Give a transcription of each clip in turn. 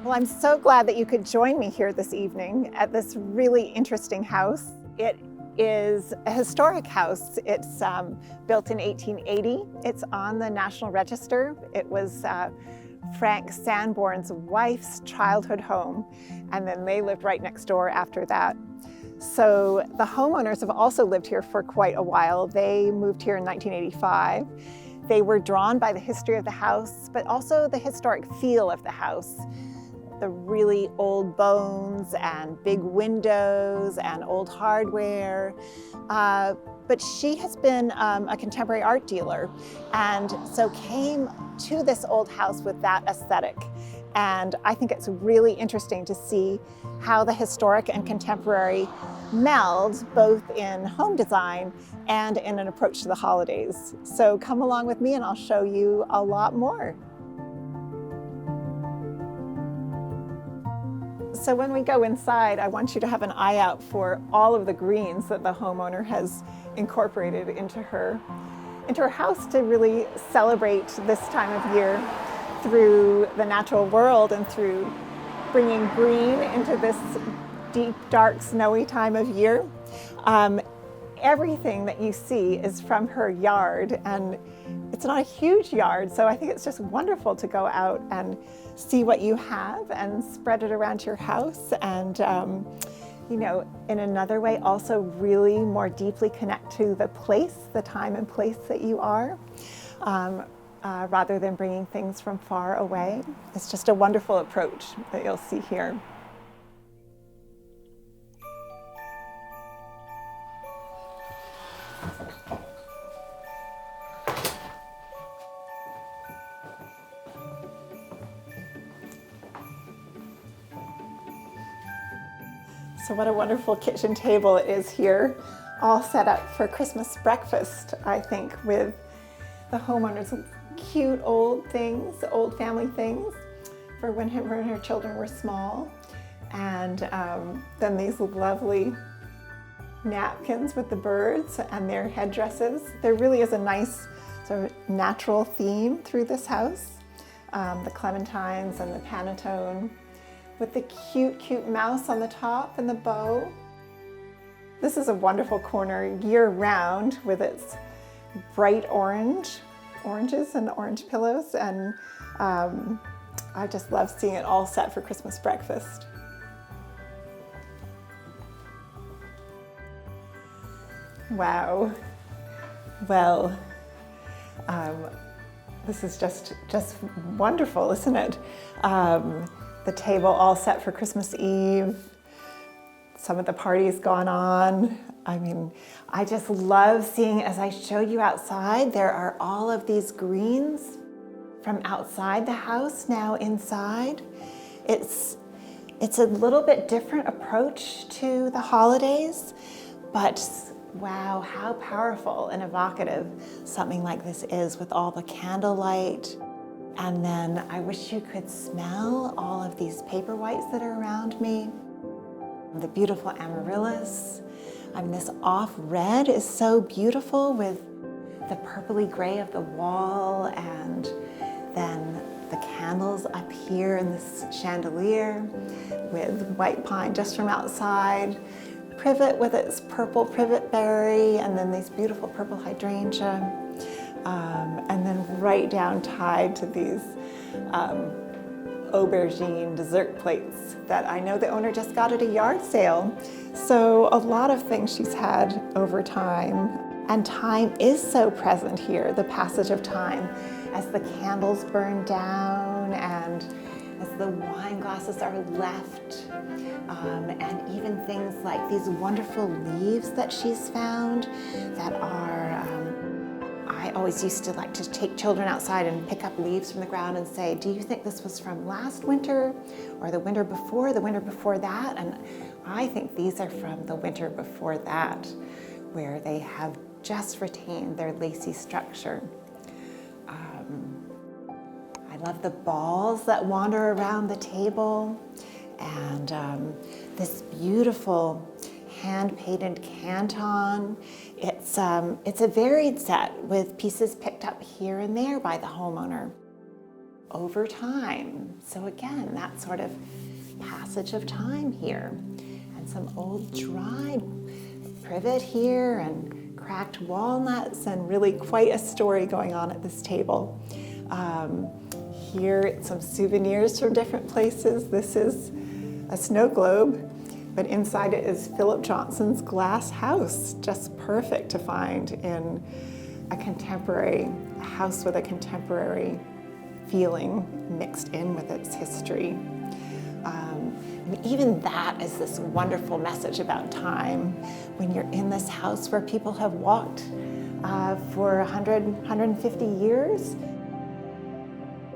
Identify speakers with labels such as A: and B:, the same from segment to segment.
A: Well, I'm so glad that you could join me here this evening at this really interesting house. It is a historic house. It's built in 1880. It's on the National Register. It was Frank Sanborn's wife's childhood home, and then they lived right next door after that. So the homeowners have also lived here for quite a while. They moved here in 1985. They were drawn by the history of the house, but also the historic feel of the house. The really old bones and big windows and old hardware. But she has been a contemporary art dealer, and so came to this old house with that aesthetic. And I think it's really interesting to see how the historic and contemporary meld, both in home design and in an approach to the holidays. So come along with me and I'll show you a lot more. So when we go inside, I want you to have an eye out for all of the greens that the homeowner has incorporated into her house to really celebrate this time of year through the natural world and through bringing green into this deep, dark, snowy time of year. Everything that you see is from her yard, and it's not a huge yard, so I think it's just wonderful to go out and see what you have and spread it around your house, and you know, in another way also really more deeply connect to the place, the time and place that you are, rather than bringing things from far away. It's just a wonderful approach that you'll see here. So what a wonderful kitchen table it is here, all set up for Christmas breakfast, I think, with the homeowner's cute old things, old family things, for when her children were small. And then these lovely napkins with the birds and their headdresses. There really is a nice sort of natural theme through this house. The clementines and the panettone, with the cute mouse on the top and the bow. This is a wonderful corner year-round with its bright oranges and orange pillows, and I just love seeing it all set for Christmas breakfast. Wow. Well, this is just wonderful, isn't it? The table all set for Christmas Eve. Some of the parties gone on. I mean, I just love seeing, as I showed you outside, there are all of these greens from outside the house now inside. It's a little bit different approach to the holidays, but wow, how powerful and evocative something like this is with all the candlelight. And then I wish you could smell all of these paper whites that are around me. The beautiful amaryllis. I mean, this off red is so beautiful with the purpley gray of the wall, and then the candles up here in this chandelier with white pine just from outside. Privet with its purple privet berry, and then these beautiful purple hydrangea. And then right down tied to these aubergine dessert plates that I know the owner just got at a yard sale. So a lot of things she's had over time. And time is so present here, the passage of time, as the candles burn down and as the wine glasses are left, and even things like these wonderful leaves that she's found that are, I always used to like to take children outside and pick up leaves from the ground and say, do you think this was from last winter or the winter before that? And I think these are from the winter before that, where they have just retained their lacy structure. I love the balls that wander around the table, and this beautiful hand-painted canton. It's a varied set with pieces picked up here and there by the homeowner. over time. So again, that sort of passage of time here. And some old dried privet here and cracked walnuts, and really quite a story going on at this table. Here, some souvenirs from different places. This is a snow globe, but inside it is Philip Johnson's glass house, just perfect to find in a contemporary house with a contemporary feeling mixed in with its history. And even that is this wonderful message about time when you're in this house where people have walked for 100, 150 years,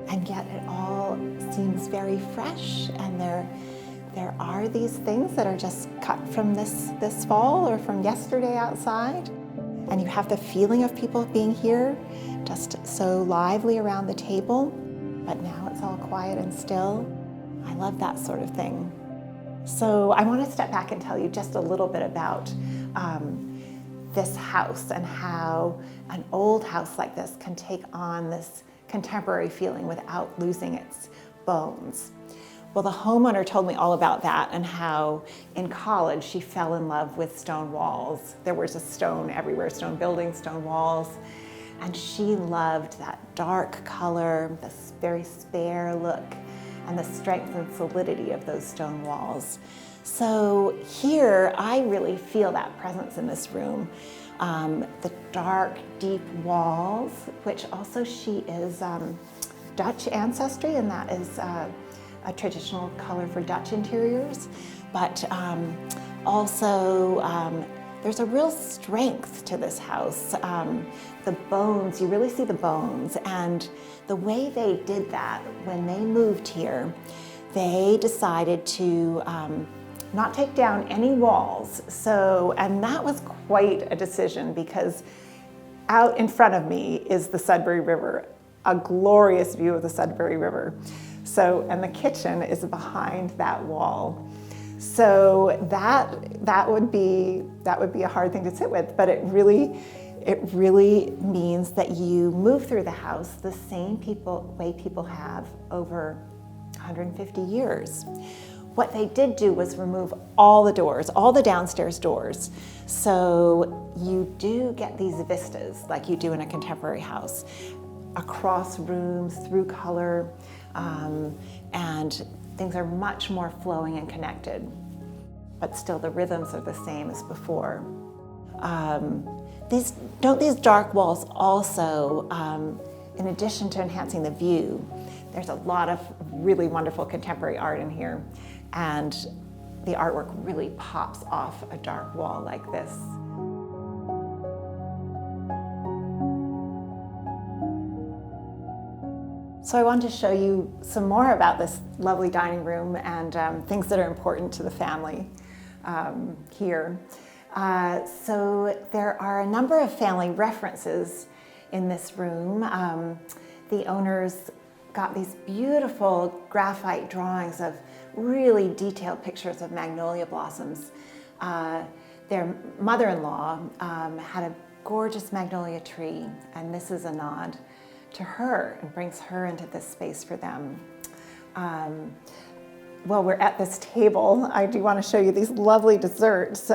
A: and yet it all seems very fresh, and there are these things that are just cut from this fall or from yesterday outside, and you have the feeling of people being here, just so lively around the table, but now it's all quiet and still. I love that sort of thing. So I want to step back and tell you just a little bit about this house and how an old house like this can take on this contemporary feeling without losing its bones. Well, the homeowner told me all about that, and how in college she fell in love with stone walls. There was a stone everywhere, stone buildings, stone walls, and she loved that dark color, this very spare look, and the strength and solidity of those stone walls. So here, I really feel that presence in this room. The dark, deep walls, which also she is Dutch ancestry, and that is a traditional color for Dutch interiors. But also, there's a real strength to this house. The bones, you really see the bones, and the way they did that when they moved here, they decided to not take down any walls. So, and that was quite a decision, because out in front of me is the Sudbury River, a glorious view of the Sudbury River. So, and the kitchen is behind that wall. So that would be a hard thing to sit with, but it really means that you move through the house the same way people have over 150 years. What they did do was remove all the doors, all the downstairs doors. So you do get these vistas like you do in a contemporary house, across rooms, through color, and things are much more flowing and connected. But still the rhythms are the same as before. Don't these dark walls also, in addition to enhancing the view, there's a lot of really wonderful contemporary art in here, and the artwork really pops off a dark wall like this. So I wanted to show you some more about this lovely dining room and things that are important to the family here. So there are a number of family references in this room. The owners got these beautiful graphite drawings of really detailed pictures of magnolia blossoms. Their mother-in-law had a gorgeous magnolia tree, and this is a nod to her and brings her into this space for them. While we're at this table, I do want to show you these lovely desserts,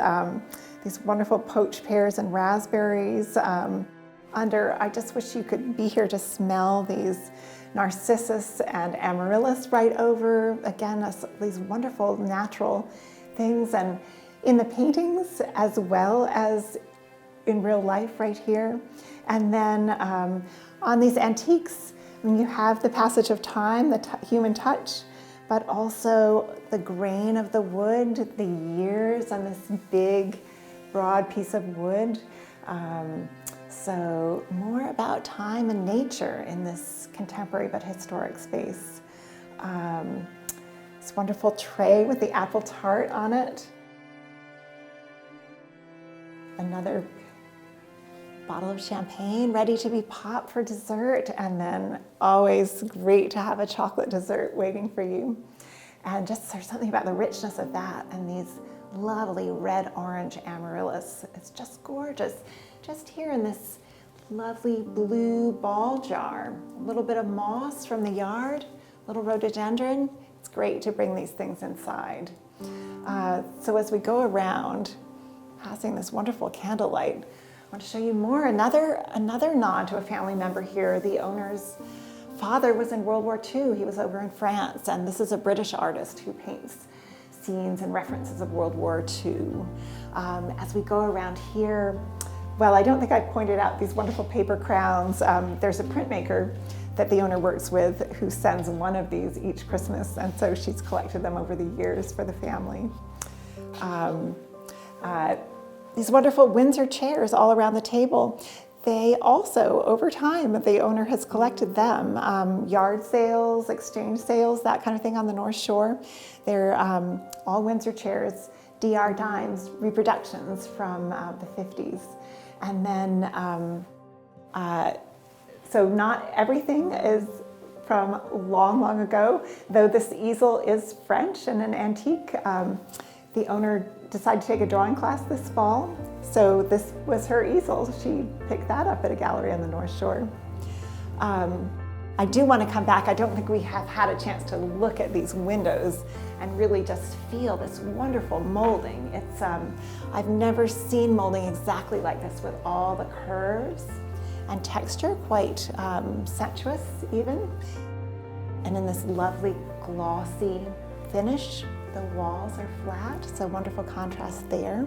A: these wonderful poached pears and raspberries. I just wish you could be here to smell these narcissus and amaryllis right over. Again, these wonderful natural things, and in the paintings as well as in real life right here. And then on these antiques, you have the passage of time, the human touch, but also the grain of the wood, the years on this big, broad piece of wood. So more about time and nature in this contemporary but historic space. This wonderful tray with the apple tart on it. Another bottle of champagne ready to be popped for dessert, and then always great to have a chocolate dessert waiting for you. And just there's something about the richness of that and these lovely red-orange amaryllis. It's just gorgeous. Just here in this lovely blue ball jar, a little bit of moss from the yard, little rhododendron. It's great to bring these things inside. So as we go around, passing this wonderful candlelight, I want to show you more. Another nod to a family member here. The owner's father was in World War II. He was over in France, and this is a British artist who paints scenes and references of World War II. As we go around here, well, I don't think I pointed out these wonderful paper crowns. There's a printmaker that the owner works with who sends one of these each Christmas, and so she's collected them over the years for the family. These wonderful Windsor chairs all around the table. They also, over time, the owner has collected them. Yard sales, exchange sales, that kind of thing on the North Shore. They're all Windsor chairs, DR Dimes reproductions from the 50s. And then, so not everything is from long, long ago, though this easel is French and an antique. The owner decided to take a drawing class this fall, so this was her easel. She picked that up at a gallery on the North Shore. I do want to come back. I don't think we have had a chance to look at these windows and really just feel this wonderful molding. It's I've never seen molding exactly like this, with all the curves and texture, quite sensuous even. And in this lovely glossy finish. The walls are flat, so wonderful contrast there.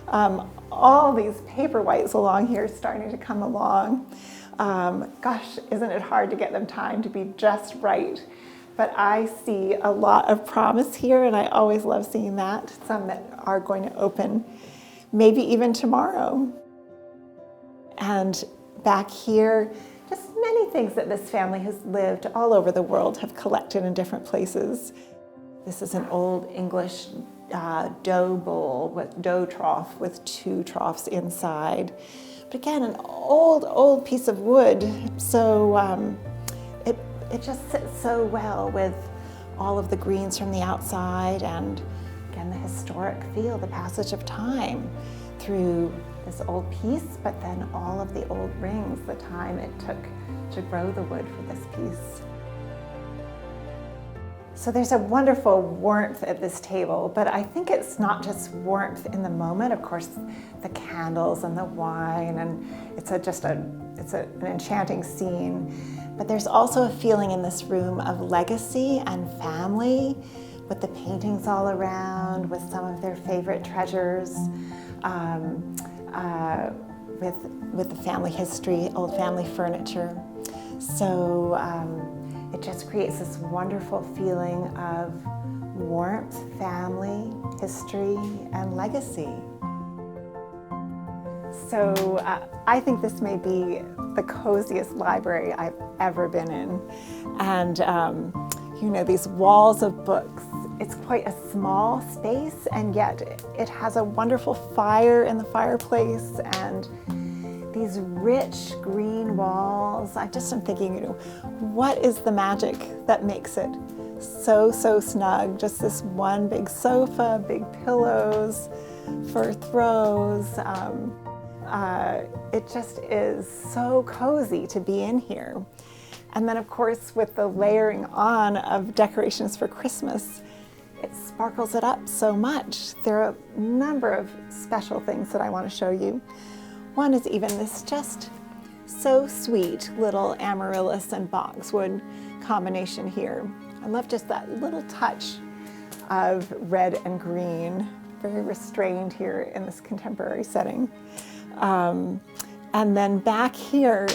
A: All these paper whites along here starting to come along. Gosh, isn't it hard to get them timed to be just right? But I see a lot of promise here, and I always love seeing that. Some that are going to open maybe even tomorrow. And back here, just many things that this family has lived all over the world, have collected in different places. This is an old English dough bowl with dough trough with 2 troughs inside. But again, an old piece of wood. So it just sits so well with all of the greens from the outside, and again, the historic feel, the passage of time through this old piece, but then all of the old rings, the time it took to grow the wood for this piece. So there's a wonderful warmth at this table, but I think it's not just warmth in the moment. Of course, the candles and the wine, and it's an enchanting scene. But there's also a feeling in this room of legacy and family, with the paintings all around, with some of their favorite treasures, with the family history, old family furniture. So. It just creates this wonderful feeling of warmth, family, history, and legacy. So I think this may be the coziest library I've ever been in. And you know, these walls of books, it's quite a small space, and yet it has a wonderful fire in the fireplace, and these rich green walls. I just am thinking, you know, what is the magic that makes it so snug? Just this one big sofa, big pillows, fur throws. It just is so cozy to be in here. And then of course, with the layering on of decorations for Christmas, it sparkles it up so much. There are a number of special things that I want to show you. One is even this just so sweet little amaryllis and boxwood combination here. I love just that little touch of red and green, very restrained here in this contemporary setting. And then back here,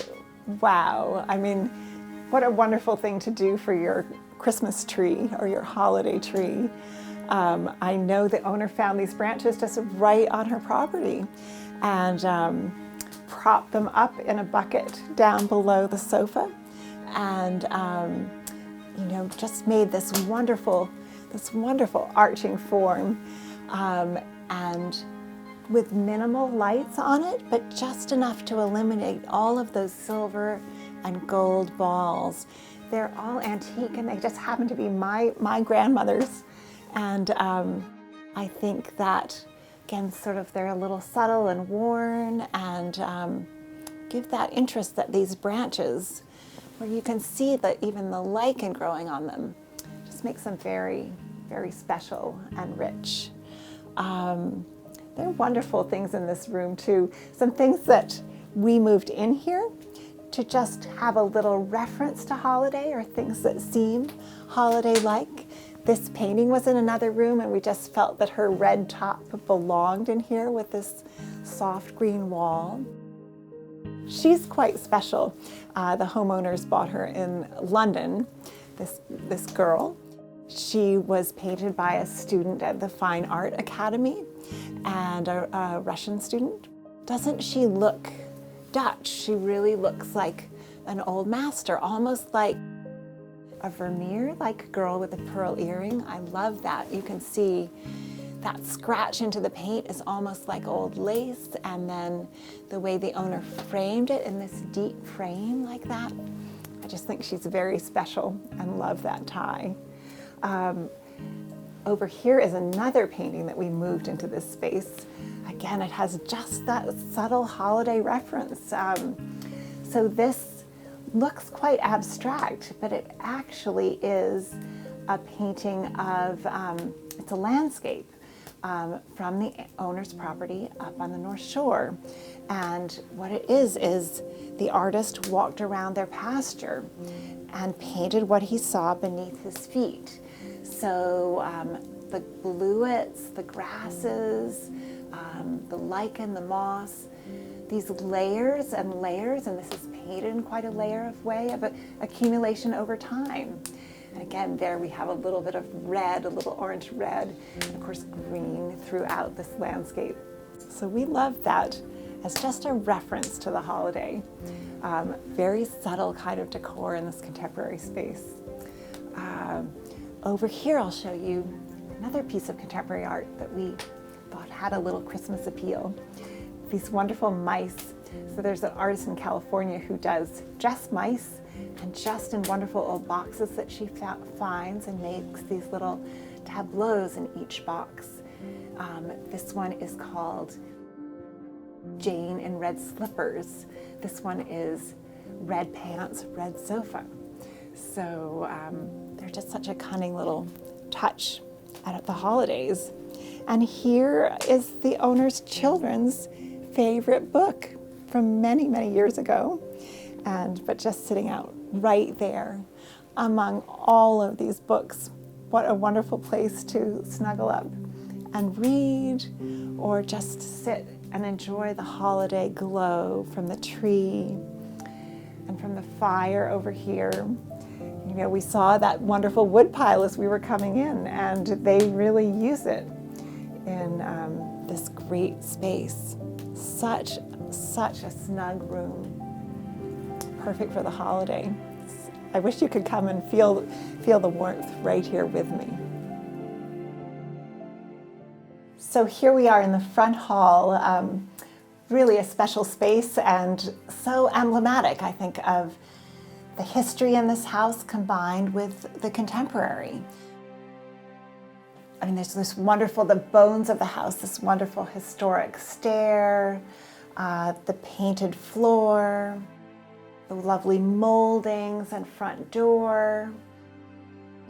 A: wow, I mean, what a wonderful thing to do for your Christmas tree or your holiday tree. I know the owner found these branches just right on her property, and propped them up in a bucket down below the sofa, and you know, just made this wonderful arching form, and with minimal lights on it, but just enough to illuminate all of those silver and gold balls. They're all antique, and they just happen to be my grandmother's, and I think that, again, sort of they're a little subtle and worn, and give that interest that these branches, where you can see that even the lichen growing on them, just makes them very, very special and rich. There are wonderful things in this room too. Some things that we moved in here to just have a little reference to holiday, or things that seem holiday-like. This painting was in another room, and we just felt that her red top belonged in here with this soft green wall. She's quite special. The homeowners bought her in London, this girl. She was painted by a student at the Fine Art Academy and a Russian student. Doesn't she look Dutch? She really looks like an old master, almost like a Vermeer-like girl with a pearl earring. I love that. You can see that scratch into the paint is almost like old lace, and then the way the owner framed it in this deep frame like that. I just think she's very special and love that tie. Over here is another painting that we moved into this space. Again, it has just that subtle holiday reference. So this looks quite abstract, but it actually is a painting of, it's a landscape from the owner's property up on the North Shore. And what it is the artist walked around their pasture and painted what he saw beneath his feet. So the bluets, the grasses, the lichen, the moss, these layers and layers, and this is painted in quite a layer of way of accumulation over time. And again, there we have a little bit of red, a little orange red, and of course green throughout this landscape. So we love that as just a reference to the holiday. Very subtle kind of decor in this contemporary space. Over here, I'll show you another piece of contemporary art that we thought had a little Christmas appeal. These wonderful mice. So there's an artist in California who does just mice, and just in wonderful old boxes that she finds, and makes these little tableaus in each box. This one is called Jane in Red Slippers. This one is Red Pants, Red Sofa. So they're just such a cunning little touch at the holidays. And here is the owner's children's favorite book from many, many years ago, but just sitting out right there among all of these books. What a wonderful place to snuggle up and read, or just sit and enjoy the holiday glow from the tree and from the fire over here. You know, we saw that wonderful wood pile as we were coming in, and they really use it in this great space. Such a snug room, perfect for the holiday. I wish you could come and feel the warmth right here with me. So here we are in the front hall, really a special space and so emblematic, I think, of the history in this house combined with the contemporary. I mean, there's this wonderful, the bones of the house, this wonderful historic stair, the painted floor, the lovely moldings and front door.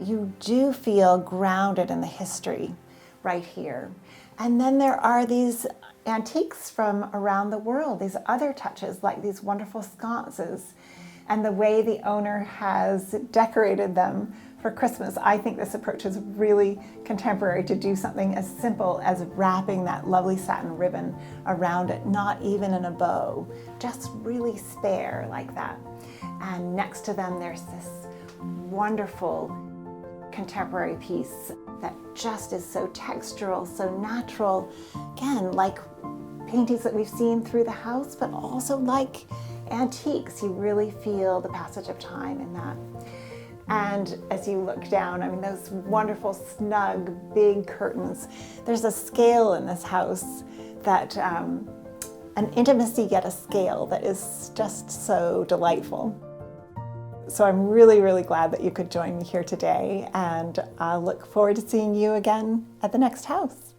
A: You do feel grounded in the history right here. And then there are these antiques from around the world, these other touches like these wonderful sconces, and the way the owner has decorated them for Christmas. I think this approach is really contemporary, to do something as simple as wrapping that lovely satin ribbon around it, not even in a bow, just really spare like that. And next to them, there's this wonderful contemporary piece that just is so textural, so natural, again, like paintings that we've seen through the house, but also like antiques. You really feel the passage of time in that. And as you look down, I mean, those wonderful, snug, big curtains. There's a scale in this house that, an intimacy yet a scale that is just so delightful. So I'm really, really glad that you could join me here today, and I look forward to seeing you again at the next house.